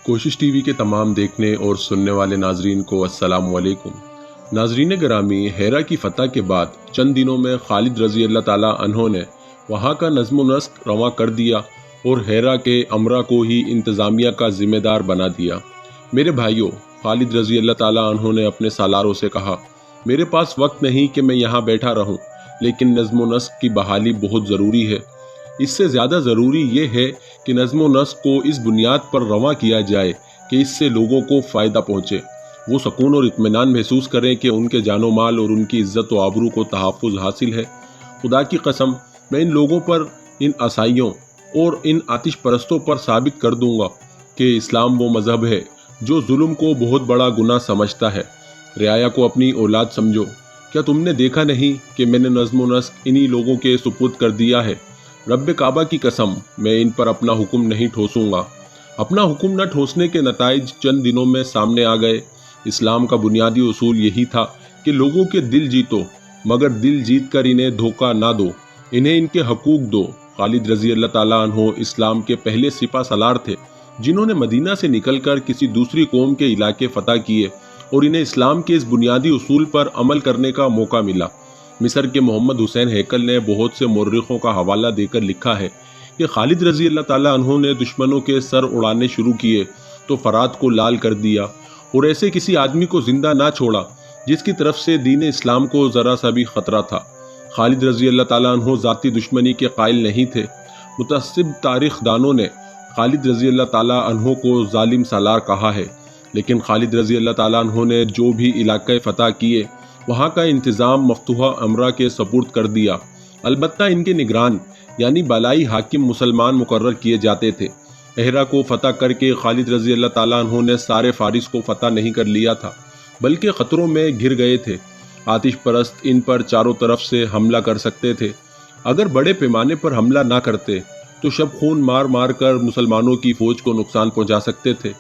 کوشش T V کے تمام دیکھنے اور سننے والے ناظرین کو السلام علیکم۔ ناظرین گرامی، ہیرا کی فتح کے بعد چند دنوں میں خالد رضی اللہ تعالیٰ عنہ نے وہاں کا نظم و نسق رواں کر دیا اور ہیرا کے امرا کو ہی انتظامیہ کا ذمہ دار بنا دیا۔ میرے بھائیوں، خالد رضی اللہ تعالیٰ عنہ نے اپنے سالاروں سے کہا، میرے پاس وقت نہیں کہ میں یہاں بیٹھا رہوں، لیکن نظم و نسق کی بحالی بہت ضروری ہے۔ اس سے زیادہ ضروری یہ ہے کہ نظم و نسق کو اس بنیاد پر رواں کیا جائے کہ اس سے لوگوں کو فائدہ پہنچے، وہ سکون اور اطمینان محسوس کریں کہ ان کے جان و مال اور ان کی عزت و آبرو کو تحفظ حاصل ہے۔ خدا کی قسم، میں ان لوگوں پر، ان عیسائیوں اور ان آتش پرستوں پر ثابت کر دوں گا کہ اسلام وہ مذہب ہے جو ظلم کو بہت بڑا گناہ سمجھتا ہے۔ رعایا کو اپنی اولاد سمجھو۔ کیا تم نے دیکھا نہیں کہ میں نے نظم و نسق انہی لوگوں کے سپرد کر دیا ہے؟ رب کعبہ کی قسم، میں ان پر اپنا حکم نہیں ٹھوسوں گا۔ اپنا حکم نہ ٹھوسنے کے نتائج چند دنوں میں سامنے آ گئے۔ اسلام کا بنیادی اصول یہی تھا کہ لوگوں کے دل جیتو، مگر دل جیت کر انہیں دھوکہ نہ دو، انہیں ان کے حقوق دو۔ خالد رضی اللہ تعالیٰ عنہ اسلام کے پہلے سپہ سالار تھے جنہوں نے مدینہ سے نکل کر کسی دوسری قوم کے علاقے فتح کیے اور انہیں اسلام کے اس بنیادی اصول پر عمل کرنے کا موقع ملا۔ مصر کے محمد حسین ہیکل نے بہت سے مورخوں کا حوالہ دے کر لکھا ہے کہ خالد رضی اللہ تعالیٰ عنہ نے دشمنوں کے سر اڑانے شروع کیے تو فرات کو لال کر دیا اور ایسے کسی آدمی کو زندہ نہ چھوڑا جس کی طرف سے دین اسلام کو ذرا سا بھی خطرہ تھا۔ خالد رضی اللہ تعالیٰ عنہ ذاتی دشمنی کے قائل نہیں تھے۔ متعصب تاریخ دانوں نے خالد رضی اللہ تعالیٰ عنہ کو ظالم سالار کہا ہے، لیکن خالد رضی اللہ تعالیٰ عنہ نے جو بھی علاقے فتح کیے وہاں کا انتظام مفتوحہ امرا کے سپرد کر دیا۔ البتہ ان کے نگران یعنی بالائی حاکم مسلمان مقرر کیے جاتے تھے۔ اہرا کو فتح کر کے خالد رضی اللہ تعالیٰ عنہ نے سارے فارس کو فتح نہیں کر لیا تھا، بلکہ خطروں میں گھر گئے تھے۔ آتش پرست ان پر چاروں طرف سے حملہ کر سکتے تھے۔ اگر بڑے پیمانے پر حملہ نہ کرتے تو شب خون مار مار کر مسلمانوں کی فوج کو نقصان پہنچا سکتے تھے،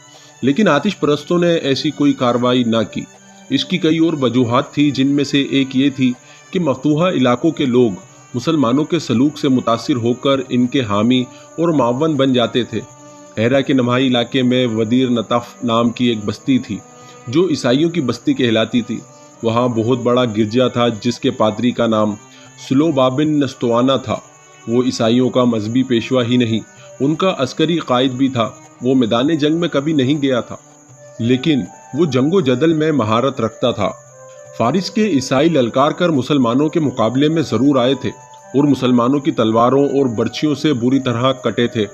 لیکن آتش پرستوں نے ایسی کوئی کارروائی نہ کی۔ اس کی کئی اور وجوہات تھی، جن میں سے ایک یہ تھی کہ مفتوحہ علاقوں کے لوگ مسلمانوں کے سلوک سے متاثر ہو کر ان کے حامی اور معاون بن جاتے تھے۔ ہیرا کے نمائی علاقے میں ودیر نطف نام کی ایک بستی تھی جو عیسائیوں کی بستی کہلاتی تھی۔ وہاں بہت بڑا گرجا تھا جس کے پادری کا نام سلوبا بن نستوانہ تھا۔ وہ عیسائیوں کا مذہبی پیشوا ہی نہیں، ان کا عسکری قائد بھی تھا۔ وہ میدان جنگ میں کبھی نہیں گیا تھا، لیکن وہ جنگ و جدل میں مہارت رکھتا تھا۔ فارس کے عیسائی للکار کر مسلمانوں کے مقابلے میں ضرور آئے تھے اور مسلمانوں کی تلواروں اور برچھیوں سے بری طرح کٹے تھے۔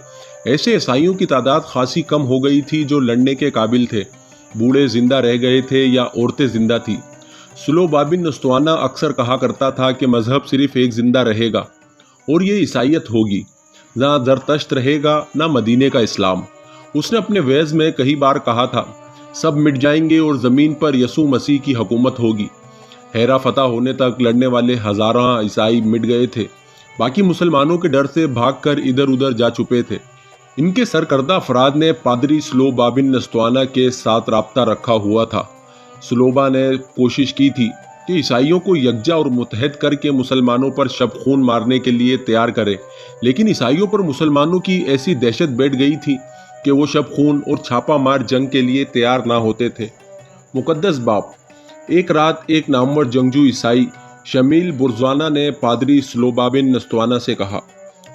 ایسے عیسائیوں کی تعداد خاصی کم ہو گئی تھی جو لڑنے کے قابل تھے۔ بوڑھے زندہ رہ گئے تھے یا عورتیں زندہ تھیں۔ سلوبا بن نستوانہ اکثر کہا کرتا تھا کہ مذہب صرف ایک زندہ رہے گا اور یہ عیسائیت ہوگی، نہ زرتشت رہے گا نہ مدینے کا اسلام۔ اس نے اپنے وعظ میں کئی بار کہا تھا، سب مٹ جائیں گے اور زمین پر یسوع مسیح کی حکومت ہوگی۔ ہیرا فتح ہونے تک لڑنے والے ہزاراں عیسائی مٹ گئے تھے، باقی مسلمانوں کے ڈر سے بھاگ کر ادھر ادھر جا چھپے تھے۔ ان کے سرکردہ افراد نے پادری سلوبا بن نستوانہ کے ساتھ رابطہ رکھا ہوا تھا۔ سلوبا نے کوشش کی تھی کہ عیسائیوں کو یکجا اور متحد کر کے مسلمانوں پر شب خون مارنے کے لیے تیار کرے، لیکن عیسائیوں پر مسلمانوں کی ایسی دہشت بیٹھ گئی تھی کہ وہ شب خون اور چھاپا مار جنگ کے لیے تیار نہ ہوتے تھے۔ مقدس باپ، ایک رات ایک نامور جنگجو عیسائی شمیل برزوانہ نے پادری سلوبا بن نستوانہ سے کہا،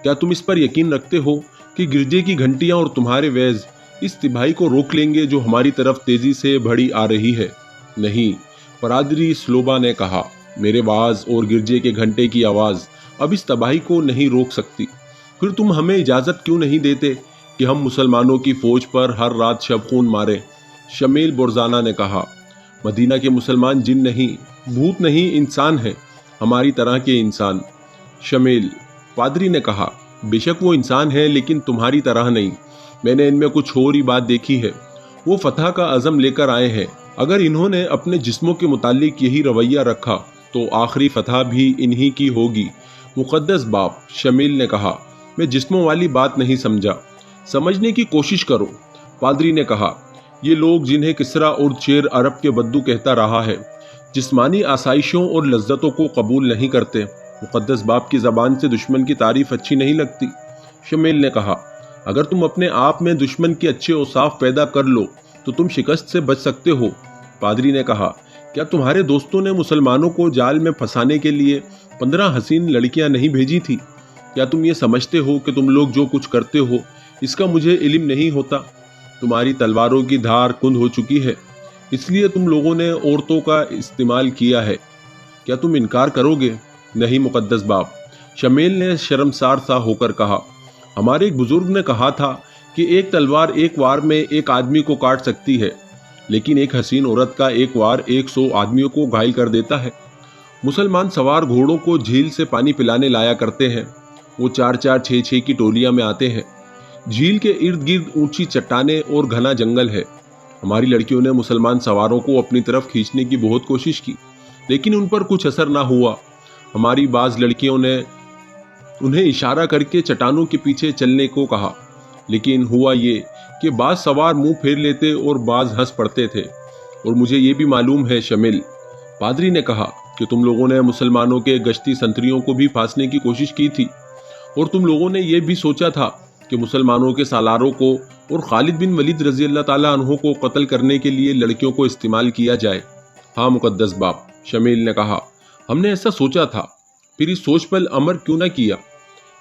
کیا تم اس پر یقین رکھتے ہو کہ گرجے کی گھنٹیاں اور تمہارے وعظ اس تباہی کو روک لیں گے جو ہماری طرف تیزی سے بڑھی آ رہی ہے؟ نہیں، پادری سلوبا نے کہا، میرے وعظ اور گرجے کے گھنٹے کی آواز اب اس تباہی کو نہیں روک سکتی۔ پھر تم ہمیں اجازت کیوں نہیں دیتے کہ ہم مسلمانوں کی فوج پر ہر رات شب خون ماریں؟ شمیل برزانہ نے کہا، مدینہ کے مسلمان جن نہیں، بھوت نہیں، انسان ہیں، ہماری طرح کے انسان۔ شمیل، پادری نے کہا، بے شک وہ انسان ہیں لیکن تمہاری طرح نہیں، میں نے ان میں کچھ اور ہی بات دیکھی ہے۔ وہ فتح کا عزم لے کر آئے ہیں۔ اگر انہوں نے اپنے جسموں کے متعلق یہی رویہ رکھا تو آخری فتح بھی انہی کی ہوگی۔ مقدس باپ، شمیل نے کہا، میں جسموں والی بات نہیں سمجھا، سمجھنے کی کوشش کرو۔ پادری نے کہا، یہ لوگ جنہیں کسریٰ اور چیر عرب کے بدو کہتا رہا ہے، جسمانی آسائشوں اور لذتوں کو قبول نہیں کرتے۔ مقدس باپ کی زبان سے دشمن کی تعریف اچھی نہیں لگتی۔ شمیل نے کہا، اگر تم اپنے آپ میں دشمن کے اچھے اوصاف پیدا کر لو تو تم شکست سے بچ سکتے ہو۔ پادری نے کہا، کیا تمہارے دوستوں نے مسلمانوں کو جال میں پھنسانے کے لیے 15 حسین لڑکیاں نہیں بھیجی تھی؟ کیا تم یہ سمجھتے ہو کہ تم لوگ جو کچھ کرتے ہو اس کا مجھے علم نہیں ہوتا؟ تمہاری تلواروں کی دھار کند ہو چکی ہے، اس لیے تم لوگوں نے عورتوں کا استعمال کیا ہے۔ کیا تم انکار کرو گے؟ نہیں مقدس باپ، شمیل نے شرمسار سا ہو کر کہا، ہمارے ایک بزرگ نے کہا تھا کہ ایک تلوار ایک وار میں ایک آدمی کو کاٹ سکتی ہے، لیکن ایک حسین عورت کا ایک وار 100 آدمیوں کو گھائل کر دیتا ہے۔ مسلمان سوار گھوڑوں کو جھیل سے پانی پلانے لایا کرتے ہیں، وہ 4-4 6-6 کی ٹولیاں میں آتے ہیں۔ جھیل کے ارد گرد اونچی چٹانیں اور گھنا جنگل ہے۔ ہماری لڑکیوں نے مسلمان سواروں کو اپنی طرف کھینچنے کی بہت کوشش کی، لیکن ان پر کچھ اثر نہ ہوا۔ ہماری بعض لڑکیوں نے انہیں اشارہ کر کے چٹانوں کے پیچھے چلنے کو کہا، لیکن ہوا یہ کہ بعض سوار منہ پھیر لیتے اور بعض ہنس پڑتے تھے۔ اور مجھے یہ بھی معلوم ہے شمیل، پادری نے کہا، کہ تم لوگوں نے مسلمانوں کے گشتی سنتریوں کو بھی پھانسنے کی کوشش کی تھی، اور تم لوگوں نے یہ بھی سوچا تھا کہ مسلمانوں کے سالاروں کو اور خالد بن ولید رضی اللہ تعالیٰ عنہ کو قتل کرنے کے لیے لڑکیوں کو استعمال کیا جائے۔ ہاں مقدس باپ، شمیل نے کہا، ہم نے ایسا سوچا تھا، پھر اس سوچ پر عمل کیوں نہ کیا؟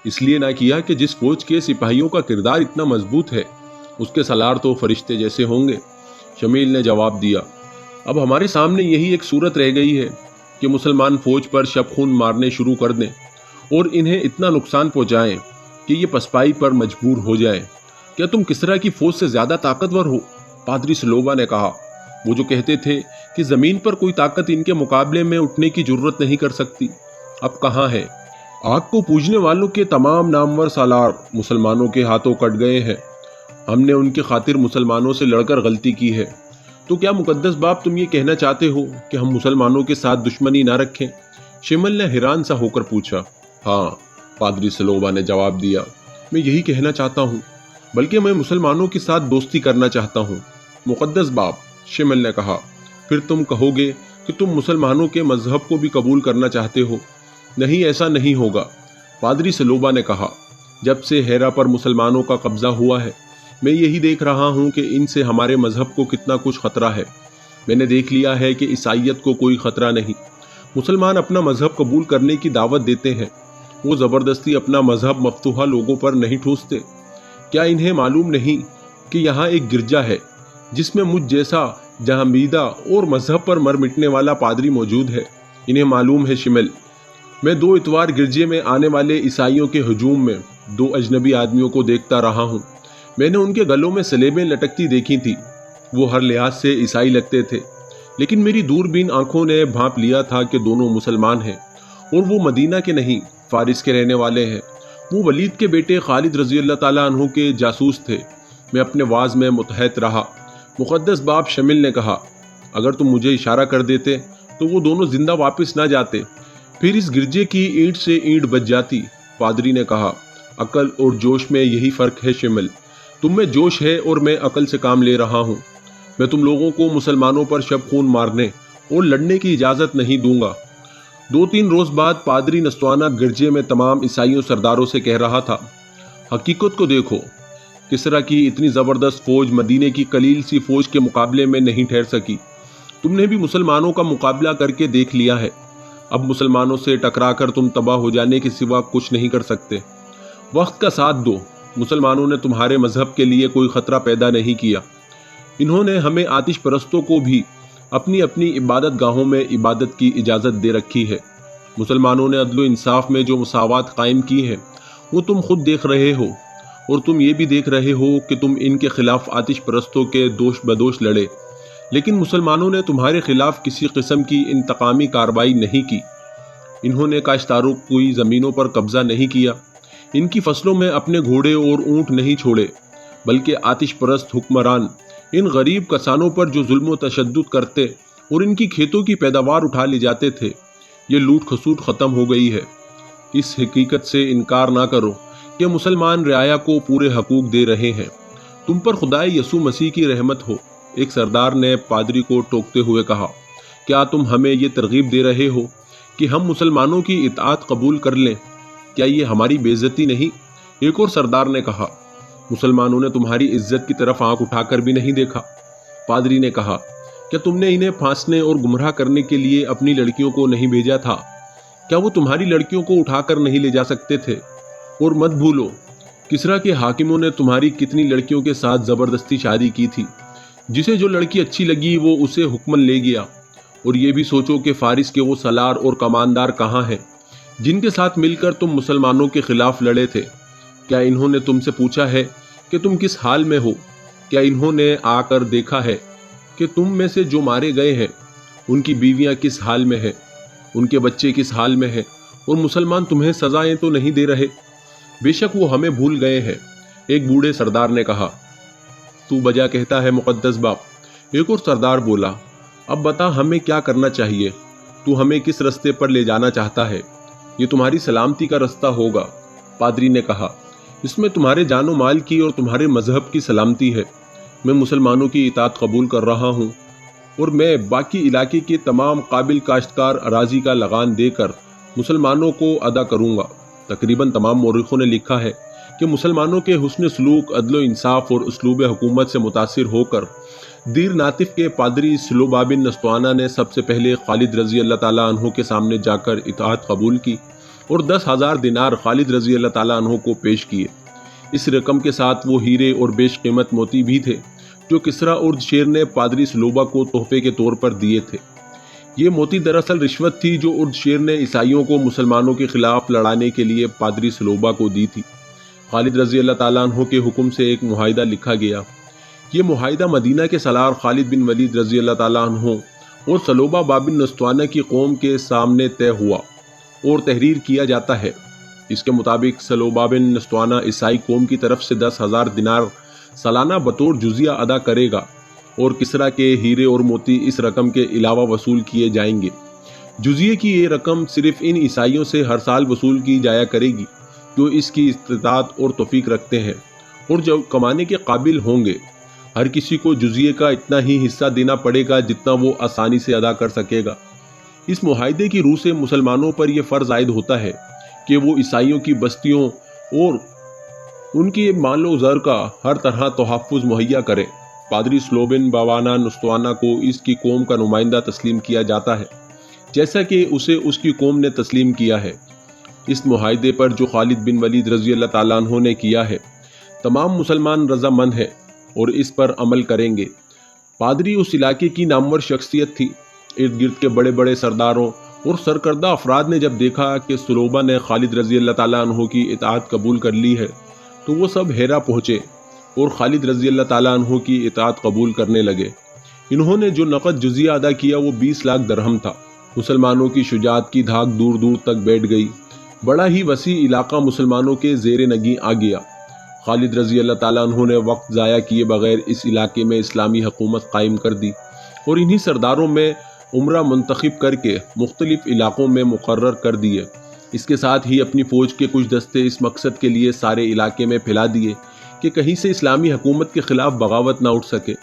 اس لیے نہ کیا کہ جس فوج کے سپاہیوں کا کردار اتنا مضبوط ہے اس کے سالار تو فرشتے جیسے ہوں گے۔ شمیل نے جواب دیا، اب ہمارے سامنے یہی ایک صورت رہ گئی ہے کہ مسلمان فوج پر شب خون مارنے شروع کر دیں اور انہیں اتنا نقصان پہنچائیں کہ یہ پسپائی پر مجبور ہو جائیں۔ کیا تم کسریٰ کی فوج سے زیادہ طاقتور ہو؟ پادری سلوبا نے کہا، وہ جو کہتے تھے کہ زمین پر کوئی طاقت ان کے مقابلے میں اٹھنے کی جرت نہیں کر سکتی، اب کہاں ہے؟ آگ کو پوجنے والوں کے تمام نامور سالار مسلمانوں کے ہاتھوں کٹ گئے ہیں۔ ہم نے ان کی خاطر مسلمانوں سے لڑ کر غلطی کی ہے۔ تو کیا مقدس باپ تم یہ کہنا چاہتے ہو کہ ہم مسلمانوں کے ساتھ دشمنی نہ رکھیں؟ شمل نے حیران سا ہو کر پوچھا۔ ہاں، پادری سلوبا نے جواب دیا، میں یہی کہنا چاہتا ہوں، بلکہ میں مسلمانوں کے ساتھ دوستی کرنا چاہتا ہوں۔ مقدس باپ، شمل نے کہا، پھر تم کہو گے کہ تم مسلمانوں کے مذہب کو بھی قبول کرنا چاہتے ہو؟ نہیں، ایسا نہیں ہوگا۔ پادری سلوبا نے کہا، جب سے ہیرا پر مسلمانوں کا قبضہ ہوا ہے میں یہی دیکھ رہا ہوں کہ ان سے ہمارے مذہب کو کتنا کچھ خطرہ ہے۔ میں نے دیکھ لیا ہے کہ عیسائیت کو کوئی خطرہ نہیں۔ مسلمان اپنا مذہب قبول کرنے کی دعوت دیتے ہیں، وہ زبردستی اپنا مذہب مفتوحہ لوگوں پر نہیں ٹھوستے۔ کیا انہیں معلوم نہیں کہ یہاں ایک گرجا ہے جس میں مجھ جیسا جہمیدہ اور مذہب پر مر مٹنے والا پادری موجود ہے؟ انہیں معلوم ہے شمل، میں 2 اتوار گرجے میں آنے والے عیسائیوں کے ہجوم میں 2 اجنبی آدمیوں کو دیکھتا رہا ہوں۔ میں نے ان کے گلوں میں سلیبیں لٹکتی دیکھی تھی، وہ ہر لحاظ سے عیسائی لگتے تھے، لیکن میری دوربین آنکھوں نے بھانپ لیا تھا کہ دونوں مسلمان ہیں، اور وہ مدینہ کے نہیں فارس کے رہنے والے ہیں۔ وہ ولید کے بیٹے خالد رضی اللہ تعالیٰ عنہ کے جاسوس تھے۔ میں اپنے واز میں متحد رہا۔ مقدس باپ، شمل نے کہا، اگر تم مجھے اشارہ کر دیتے تو وہ دونوں زندہ واپس نہ جاتے، پھر اس گرجے کی اینٹ سے اینٹ بچ جاتی۔ پادری نے کہا، عقل اور جوش میں یہی فرق ہے شمل، تم میں جوش ہے اور میں عقل سے کام لے رہا ہوں۔ میں تم لوگوں کو مسلمانوں پر شب خون مارنے اور لڑنے کی اجازت نہیں دوں گا۔ 2-3 روز بعد پادری نستوانہ گرجے میں تمام عیسائیوں سرداروں سے کہہ رہا تھا، حقیقت کو دیکھو، کسریٰ کی اتنی زبردست فوج مدینے کی قلیل سی فوج کے مقابلے میں نہیں ٹھہر سکی۔ تم نے بھی مسلمانوں کا مقابلہ کر کے دیکھ لیا ہے، اب مسلمانوں سے ٹکرا کر تم تباہ ہو جانے کے سوا کچھ نہیں کر سکتے۔ وقت کا ساتھ دو، مسلمانوں نے تمہارے مذہب کے لیے کوئی خطرہ پیدا نہیں کیا۔ انہوں نے ہمیں آتش پرستوں کو بھی اپنی اپنی عبادت گاہوں میں عبادت کی اجازت دے رکھی ہے۔ مسلمانوں نے عدل و انصاف میں جو مساوات قائم کی ہے وہ تم خود دیکھ رہے ہو، اور تم یہ بھی دیکھ رہے ہو کہ تم ان کے خلاف آتش پرستوں کے دوش بدوش لڑے، لیکن مسلمانوں نے تمہارے خلاف کسی قسم کی انتقامی کارروائی نہیں کی۔ انہوں نے کاشتکاروں کی زمینوں پر قبضہ نہیں کیا، ان کی فصلوں میں اپنے گھوڑے اور اونٹ نہیں چھوڑے، بلکہ آتش پرست حکمران ان غریب کسانوں پر جو ظلم و تشدد کرتے اور ان کی کھیتوں کی پیداوار اٹھا لے جاتے تھے، یہ لوٹ کھسوٹ ختم ہو گئی ہے۔ اس حقیقت سے انکار نہ کرو کہ مسلمان رعایا کو پورے حقوق دے رہے ہیں۔ تم پر خدائے یسوع مسیح کی رحمت ہو۔ ایک سردار نے پادری کو ٹوکتے ہوئے کہا، کیا تم ہمیں یہ ترغیب دے رہے ہو کہ ہم مسلمانوں کی اطاعت قبول کر لیں؟ کیا یہ ہماری بے عزتی نہیں؟ ایک اور سردار نے کہا، مسلمانوں نے تمہاری عزت کی طرف آنکھ اٹھا کر بھی نہیں دیکھا۔ پادری نے کہا، کیا تم نے انہیں پھانسنے اور گمراہ کرنے کے لیے اپنی لڑکیوں کو نہیں بھیجا تھا؟ کیا وہ تمہاری لڑکیوں کو اٹھا کر نہیں لے جا سکتے تھے؟ اور مت بھولو کسریٰ کے حاکموں نے تمہاری کتنی لڑکیوں کے ساتھ زبردستی شادی کی تھی۔ جسے جو لڑکی اچھی لگی وہ اسے حکمن لے گیا۔ اور یہ بھی سوچو کہ فارس کے وہ سالار اور کماندار کہاں ہیں جن کے ساتھ مل کر تم مسلمانوں کے خلاف لڑے تھے؟ کیا انہوں نے تم سے پوچھا ہے کہ تم کس حال میں ہو؟ کیا انہوں نے آ کر دیکھا ہے کہ تم میں سے جو مارے گئے ہیں ان کی بیویاں کس حال میں ہیں، ان کے بچے کس حال میں ہیں، اور مسلمان تمہیں سزائیں تو نہیں دے رہے؟ بے شک وہ ہمیں بھول گئے ہیں، ایک بوڑھے سردار نے کہا۔ تو بجا کہتا ہے مقدس باپ، ایک اور سردار بولا۔ اب بتا ہمیں کیا کرنا چاہیے؟ تو ہمیں کس رستے پر لے جانا چاہتا ہے؟ یہ تمہاری سلامتی کا رستہ ہوگا۔ پادری نے کہا، اس میں تمہارے جان و مال کی اور تمہارے مذہب کی سلامتی ہے۔ میں مسلمانوں کی اطاعت قبول کر رہا ہوں اور میں باقی علاقے کے تمام قابل کاشتکار اراضی کا لغان دے کر مسلمانوں کو ادا کروں گا۔ تقریباً تمام مورخوں نے لکھا ہے کہ مسلمانوں کے حسن سلوک، عدل و انصاف اور اسلوب حکومت سے متاثر ہو کر دیر ناطف کے پادری سلوبا بن نستوانہ نے سب سے پہلے خالد رضی اللہ تعالیٰ عنہ کے سامنے جا کر اطاعت قبول کی اور 10,000 دینار خالد رضی اللہ تعالیٰ عنہ کو پیش کیے۔ اس رقم کے ساتھ وہ ہیرے اور بیش قیمت موتی بھی تھے جو کسریٰ ارد شیر نے پادری سلوبا کو تحفے کے طور پر دیے تھے۔ یہ موتی دراصل رشوت تھی جو ارد شیر نے عیسائیوں کو مسلمانوں کے خلاف لڑانے کے لیے پادری سلوبا کو دی تھی۔ خالد رضی اللہ تعالیٰ عنہ کے حکم سے ایک معاہدہ لکھا گیا۔ یہ معاہدہ مدینہ کے سالار خالد بن ولید رضی اللہ تعالیٰ عنہ اور سلوبا بابن نستوانہ کی قوم کے سامنے طے ہوا اور تحریر کیا جاتا ہے۔ اس کے مطابق سلوبا بن نستوانہ عیسائی قوم کی طرف سے 10,000 دینار سالانہ بطور جزیہ ادا کرے گا اور کسریٰ کے ہیرے اور موتی اس رقم کے علاوہ وصول کیے جائیں گے۔ جزیے کی یہ رقم صرف ان عیسائیوں سے ہر سال وصول کی جایا کرے گی جو اس کی استطاعت اور توفیق رکھتے ہیں، اور جو کمانے کے قابل ہوں گے۔ ہر کسی کو جزیے کا اتنا ہی حصہ دینا پڑے گا جتنا وہ آسانی سے ادا کر سکے گا۔ اس معاہدے کی روح سے مسلمانوں پر یہ فرض عائد ہوتا ہے کہ وہ عیسائیوں کی بستیوں اور ان کے مال و زر کا ہر طرح تحفظ مہیا کریں۔ پادری سلوبن بابانا نستوانہ کو اس کی قوم کا نمائندہ تسلیم کیا جاتا ہے جیسا کہ اسے اس کی قوم نے تسلیم کیا ہے۔ اس معاہدے پر جو خالد بن ولید رضی اللہ تعالیٰ عنہ نے کیا ہے تمام مسلمان رضامند ہیں اور اس پر عمل کریں گے۔ پادری اس علاقے کی نامور شخصیت تھی۔ ارد گرد کے بڑے بڑے سرداروں اور سرکردہ افراد نے جب دیکھا کہ سلوبا نے خالد رضی اللہ تعالیٰ عنہ کی اطاعت قبول کر لی ہے تو وہ سب حیرہ پہنچے اور خالد رضی اللہ تعالیٰ عنہ کی اطاعت قبول کرنے لگے۔ انہوں نے جو نقد جزیہ ادا کیا وہ 20 لاکھ درہم تھا۔ مسلمانوں کی شجاعت کی دھاک دور دور تک بیٹھ گئی۔ بڑا ہی وسیع علاقہ مسلمانوں کے زیر نگیں آ گیا۔ خالد رضی اللہ تعالیٰ عنہ نے وقت ضائع کیے بغیر اس علاقے میں اسلامی حکومت قائم کر دی اور انہی سرداروں میں عمرہ منتخب کر کے مختلف علاقوں میں مقرر کر دیے۔ اس کے ساتھ ہی اپنی فوج کے کچھ دستے اس مقصد کے لیے سارے علاقے میں پھیلا دیے کہ کہیں سے اسلامی حکومت کے خلاف بغاوت نہ اٹھ سکے۔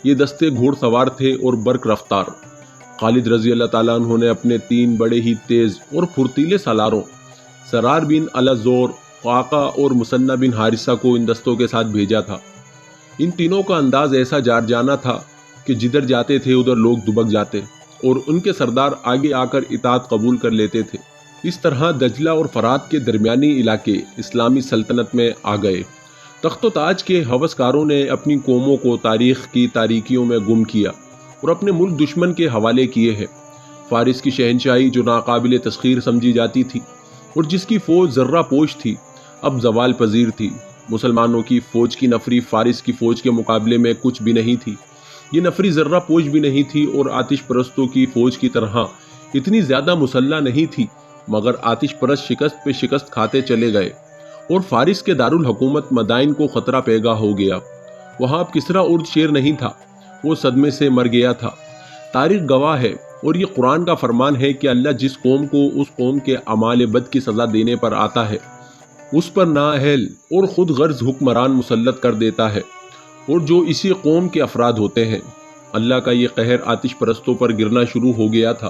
یہ دستے گھوڑ سوار تھے اور برق رفتار۔ خالد رضی اللہ تعالیٰ عنہ نے اپنے 3 بڑے ہی تیز اور پھرتیلے سالاروں سرار بن الزور، قعقاع اور مثنى بن حارثہ کو ان دستوں کے ساتھ بھیجا تھا۔ ان تینوں کا انداز ایسا جارجانہ تھا کہ جدھر جاتے تھے ادھر لوگ دبک جاتے اور ان کے سردار آگے آ کر اطاعت قبول کر لیتے تھے۔ اس طرح دجلہ اور فرات کے درمیانی علاقے اسلامی سلطنت میں آ گئے۔ تخت و تاج کے ہوسکاروں نے اپنی قوموں کو تاریخ کی تاریکیوں میں گم کیا اور اپنے ملک دشمن کے حوالے کیے ہیں۔ فارس کی شہنشاہی جو ناقابل تسخیر سمجھی جاتی تھی اور جس کی فوج ذرہ پوش تھی اب زوال پذیر تھی۔ مسلمانوں کی فوج کی نفری فارس کی فوج کے مقابلے میں کچھ بھی نہیں تھی۔ یہ نفری ذرہ پوش بھی نہیں تھی اور آتش پرستوں کی فوج کی طرح اتنی زیادہ مسلح نہیں تھی، مگر آتش پرست شکست پہ شکست کھاتے چلے گئے اور فارس کے دارالحکومت مدائن کو خطرہ پیدا ہو گیا۔ وہاں اب کسریٰ ارد شیر نہیں تھا، وہ صدمے سے مر گیا تھا۔ تاریخ گواہ ہے اور یہ قرآن کا فرمان ہے کہ اللہ جس قوم کو اس قوم کے اعمال بد کی سزا دینے پر آتا ہے اس پر نااہل اور خود غرض حکمران مسلط کر دیتا ہے، اور جو اسی قوم کے افراد ہوتے ہیں۔ اللہ کا یہ قہر آتش پرستوں پر گرنا شروع ہو گیا تھا۔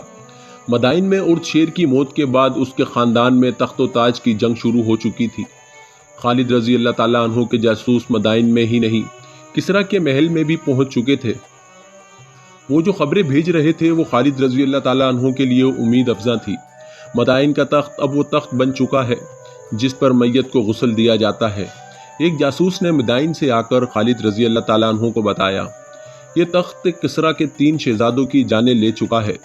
مدائن میں ارد شیر کی موت کے بعد اس کے خاندان میں تخت و تاج کی جنگ شروع ہو چکی تھی۔ خالد رضی اللہ تعالیٰ عنہ کے جاسوس مدائن میں ہی نہیں کسریٰ کے محل میں بھی پہنچ چکے تھے۔ وہ جو خبریں بھیج رہے تھے وہ خالد رضی اللہ تعالیٰ عنہ کے لیے امید افزا تھی۔ مدائن کا تخت اب وہ تخت بن چکا ہے جس پر میت کو غسل دیا جاتا ہے۔ ایک جاسوس نے مدائن سے آ کر خالد رضی اللہ تعالیٰ عنہ کو بتایا، یہ تخت کسریٰ کے 3 شہزادوں کی جانیں لے چکا ہے۔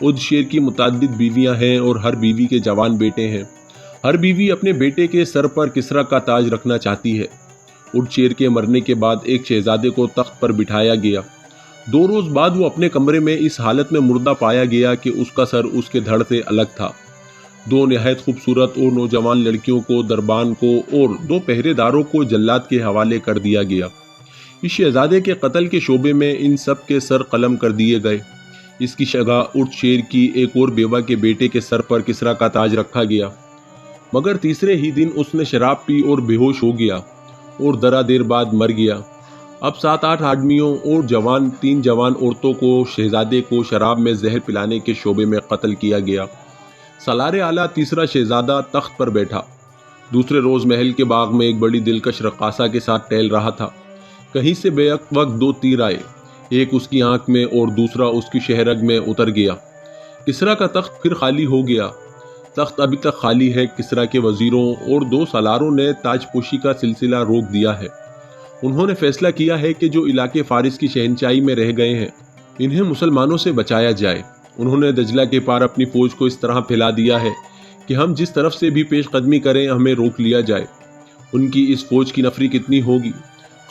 عد شیر کی متعدد بیویاں ہیں اور ہر بیوی کے جوان بیٹے ہیں۔ ہر بیوی اپنے بیٹے کے سر پر کسریٰ کا تاج رکھنا چاہتی ہے۔ عد شیر کے مرنے کے بعد ایک شہزادے کو تخت پر بٹھایا گیا۔ 2 روز بعد وہ اپنے کمرے میں اس حالت میں مردہ پایا گیا کہ اس کا سر اس کے دھڑ سے الگ تھا۔ 2 نہایت خوبصورت اور نوجوان لڑکیوں کو، دربان کو اور 2 پہرے داروں کو جلاد کے حوالے کر دیا گیا۔ اس شہزادے کے قتل کے شعبے میں ان سب کے سر قلم کر دیے گئے۔ اس کی جگہ عد شیر کی ایک اور بیوہ کے بیٹے کے سر پر کسریٰ کا تاج رکھا گیا، مگر تیسرے ہی دن اس نے شراب پی اور بے ہوش ہو گیا اور درا دیر بعد مر گیا۔ اب 7-8 آدمیوں اور 3 جوان عورتوں کو شہزادے کو شراب میں زہر پلانے کے شعبے میں قتل کیا گیا۔ سالار اعلیٰ تیسرا شہزادہ تخت پر بیٹھا۔ دوسرے روز محل کے باغ میں ایک بڑی دلکش رقاصہ کے ساتھ ٹہل رہا تھا۔ کہیں سے بے وقت 2 تیر آئے، ایک اس کی آنکھ میں اور دوسرا اس کی شہرگ میں اتر گیا۔ کسریٰ کا تخت پھر خالی ہو گیا۔ تخت ابھی تک خالی ہے۔ کسریٰ کے وزیروں اور 2 سالاروں نے تاج پوشی کا سلسلہ روک دیا ہے۔ انہوں نے فیصلہ کیا ہے کہ جو علاقے فارس کی شہنشاہی میں رہ گئے ہیں انہیں مسلمانوں سے بچایا جائے۔ انہوں نے دجلہ کے پار اپنی فوج کو اس طرح پھیلا دیا ہے کہ ہم جس طرف سے بھی پیش قدمی کریں ہمیں روک لیا جائے۔ ان کی اس فوج کی نفری کتنی ہوگی؟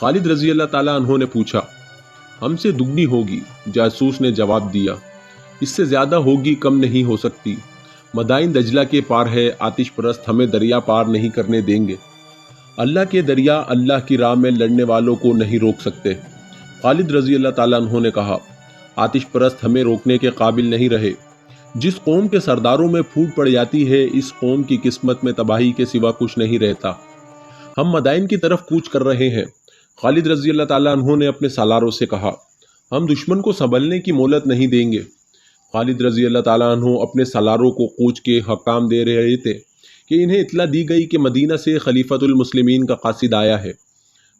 خالد رضی اللہ تعالیٰ عنہ نے پوچھا۔ ہم سے دگنی ہوگی، جاسوس نے جواب دیا۔ اس سے زیادہ ہوگی، کم نہیں ہو سکتی۔ مدائن دجلہ کے پار ہے، آتش پرست ہمیں دریا پار نہیں کرنے دیں گے۔ اللہ کے دریا اللہ کی راہ میں لڑنے والوں کو نہیں روک سکتے۔ خالد رضی اللہ تعالیٰ عنہ نے کہا، آتش پرست ہمیں روکنے کے قابل نہیں رہے۔ جس قوم کے سرداروں میں پھوٹ پڑ جاتی ہے اس قوم کی قسمت میں تباہی کے سوا کچھ نہیں رہتا۔ ہم مدائن کی طرف کوچ کر رہے ہیں۔ خالد رضی اللہ تعالیٰ عنہ نے اپنے سالاروں سے کہا، ہم دشمن کو سنبھلنے کی مہلت نہیں دیں گے۔ خالد رضی اللہ تعالیٰ عنہ اپنے سالاروں کو کوچ کے حکام دے رہے تھے کہ انہیں اطلاع دی گئی کہ مدینہ سے خلیفۃ المسلمین کا قاصد آیا ہے۔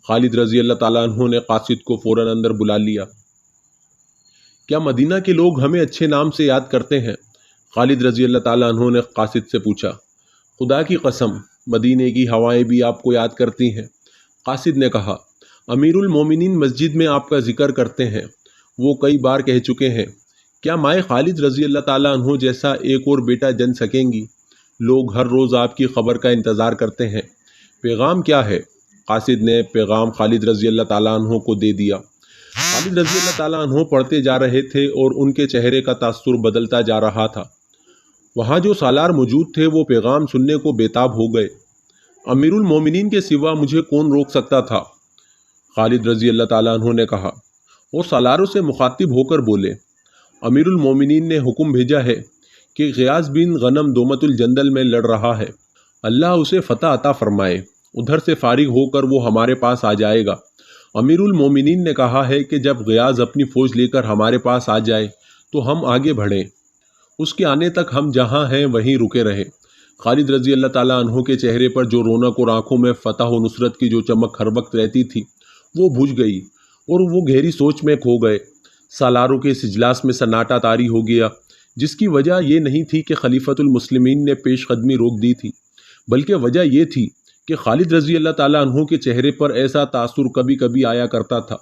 خالد رضی اللہ تعالیٰ عنہ نے قاصد کو فوراً اندر بلا لیا۔ کیا مدینہ کے لوگ ہمیں اچھے نام سے یاد کرتے ہیں؟ خالد رضی اللہ تعالیٰ عنہ نے قاصد سے پوچھا۔ خدا کی قسم، مدینے کی ہوائیں بھی آپ کو یاد کرتی ہیں۔ قاصد نے کہا، امیر المومنین مسجد میں آپ کا ذکر کرتے ہیں، وہ کئی بار کہہ چکے ہیں۔ کیا مائے خالد رضی اللہ تعالیٰ عنہ جیسا ایک اور بیٹا جن سکیں گی؟ لوگ ہر روز آپ کی خبر کا انتظار کرتے ہیں۔ پیغام کیا ہے؟ قاصد نے پیغام خالد رضی اللہ تعالیٰ عنہ کو دے دیا۔ خالد رضی اللہ تعالیٰ عنہ پڑھتے جا رہے تھے اور ان کے چہرے کا تاثر بدلتا جا رہا تھا۔ وہاں جو سالار موجود تھے وہ پیغام سننے کو بےتاب ہو گئے۔ امیر المومنین کے سوا مجھے کون روک سکتا تھا؟ خالد رضی اللہ تعالیٰ عنہ نے کہا، اور سالاروں سے مخاطب ہو کر بولے، امیر المومنین نے حکم بھیجا ہے کہ غیاث بن غنم دومت الجندل میں لڑ رہا ہے، اللہ اسے فتح عطا فرمائے، ادھر سے فارغ ہو کر وہ ہمارے پاس آ جائے گا۔ امیر المومنین نے کہا ہے کہ جب غیاث اپنی فوج لے کر ہمارے پاس آ جائے تو ہم آگے بڑھیں، اس کے آنے تک ہم جہاں ہیں وہیں رکے رہیں۔ خالد رضی اللہ تعالیٰ عنہ کے چہرے پر جو رونق اور آنکھوں میں فتح و نصرت کی جو چمک ہر وقت رہتی تھی وہ بجھ گئی اور وہ گہری سوچ میں کھو گئے۔ سالاروں کے اس اجلاس میں سناٹا طاری ہو گیا، جس کی وجہ یہ نہیں تھی کہ خلیفۃ المسلمین نے پیش قدمی روک دی تھی، بلکہ وجہ یہ تھی کہ خالد رضی اللہ تعالیٰ عنہ کے چہرے پر ایسا تاثر کبھی کبھی آیا کرتا تھا،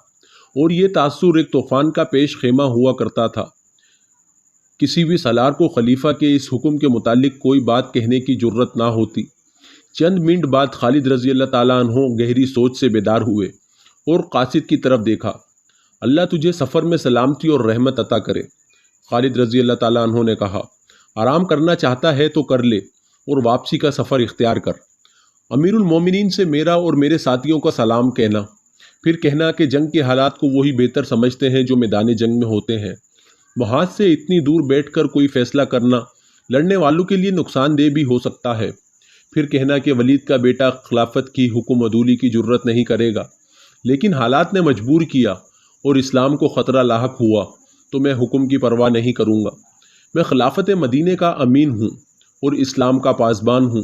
اور یہ تاثر ایک طوفان کا پیش خیمہ ہوا کرتا تھا۔ کسی بھی سالار کو خلیفہ کے اس حکم کے متعلق کوئی بات کہنے کی جرت نہ ہوتی۔ چند منٹ بعد خالد رضی اللہ تعالیٰ عنہ گہری سوچ سے بیدار ہوئے اور قاصد کی طرف دیکھا۔ اللہ تجھے سفر میں سلامتی اور رحمت عطا کرے۔ خالد رضی اللہ تعالیٰ عنہ نے کہا، آرام کرنا چاہتا ہے تو کر لے اور واپسی کا سفر اختیار کر۔ امیر المومنین سے میرا اور میرے ساتھیوں کا سلام کہنا، پھر کہنا کہ جنگ کے حالات کو وہی بہتر سمجھتے ہیں جو میدان جنگ میں ہوتے ہیں۔ وہاں سے اتنی دور بیٹھ کر کوئی فیصلہ کرنا لڑنے والوں کے لیے نقصان دہ بھی ہو سکتا ہے۔ پھر کہنا کہ ولید کا بیٹا خلافت کی حکم عدولی کی جرت نہیں کرے گا، لیکن حالات نے مجبور کیا اور اسلام کو خطرہ لاحق ہوا تو میں حکم کی پرواہ نہیں کروں گا۔ میں خلافت مدینے کا امین ہوں اور اسلام کا پاسبان ہوں۔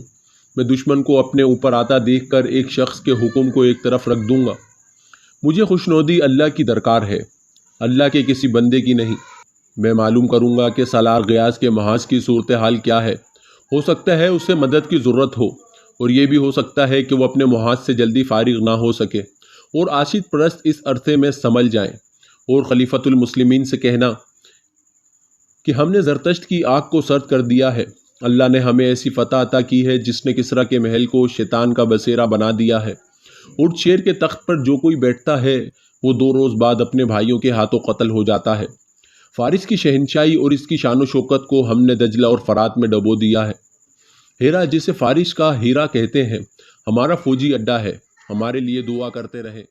میں دشمن کو اپنے اوپر آتا دیکھ کر ایک شخص کے حکم کو ایک طرف رکھ دوں گا۔ مجھے خوشنودی اللہ کی درکار ہے، اللہ کے کسی بندے کی نہیں۔ میں معلوم کروں گا کہ سالار غیاث کے محاذ کی صورتحال کیا ہے۔ ہو سکتا ہے اسے مدد کی ضرورت ہو، اور یہ بھی ہو سکتا ہے کہ وہ اپنے محاذ سے جلدی فارغ نہ ہو سکے، اور عاشق پرست اس عرصے میں سنبھل جائیں۔ اور خلیفۃ المسلمین سے کہنا کہ ہم نے زرتشت کی آگ کو سرد کر دیا ہے، اللہ نے ہمیں ایسی فتح عطا کی ہے جس نے کسریٰ کے محل کو شیطان کا بسیرا بنا دیا ہے۔ اونٹ شیر کے تخت پر جو کوئی بیٹھتا ہے وہ 2 روز بعد اپنے بھائیوں کے ہاتھوں قتل ہو جاتا ہے۔ فارس کی شہنشاہی اور اس کی شان و شوکت کو ہم نے دجلہ اور فرات میں ڈبو دیا ہے۔ ہیرا، جسے فارس کا ہیرا کہتے ہیں، ہمارا فوجی اڈا ہے، ہمارے لیے دعا کرتے رہیں۔